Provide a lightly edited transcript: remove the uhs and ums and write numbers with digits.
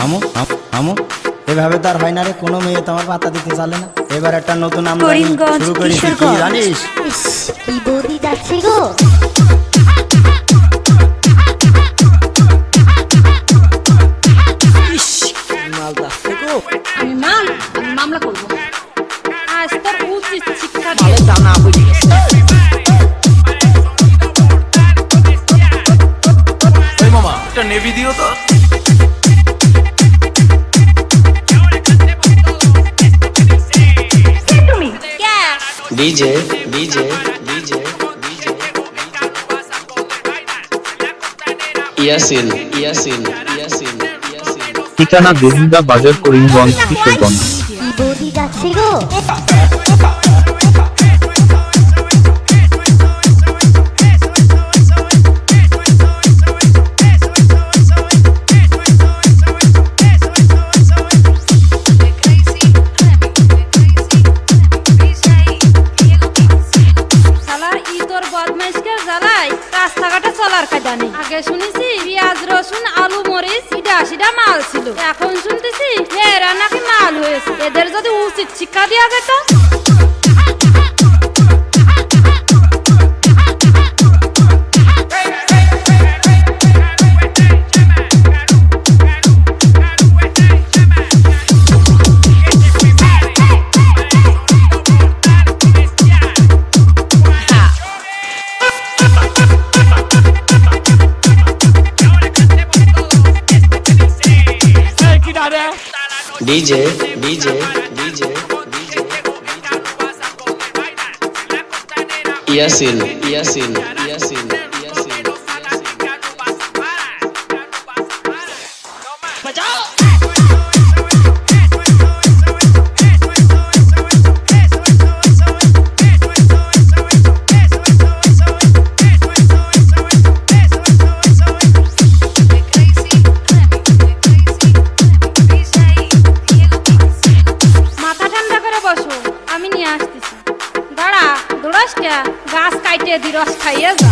আমু আমু এভাবে তো আর হয় না রে, কোনো মেয়ে তো আমার পাতা দিতে চালে না। এবার একটা নতুন আমরা করিমগঞ্জ, শুরু করেছি, কি কিশোরগঞ্জ। জানিস? ইস, কি বৌদি যাচ্ছে গো। আমি মামলা করব। আজ তোর উচিত শিক্ষা মামা একটা নেভি দিও তো। DJ DJ DJ Yasin Yasin Yasin Yasin ঠিকানা গোবিন্দা বাজার, করিমগঞ্জ, কিশোরগঞ্জ। কি বৌদি যাচ্ছে গো। রাস্তাঘাটে চলার কায়দা নেই। আগে শুনেছি পেঁয়াজ রসুন আলু মরিচ সিডা মাল ছিল, এখন শুনতেছি এরা নাকি মাল হয়েছে। এদের যদি উচিত শিক্ষা দেওয়া যেত। DJ DJ DJ Yasin Yasin Yasin Yasin আমি নিয়ে আসতেছি, দাঁড়া দৌড়াস কে, গাছ কাইটে দি রস খাইয়ে যা।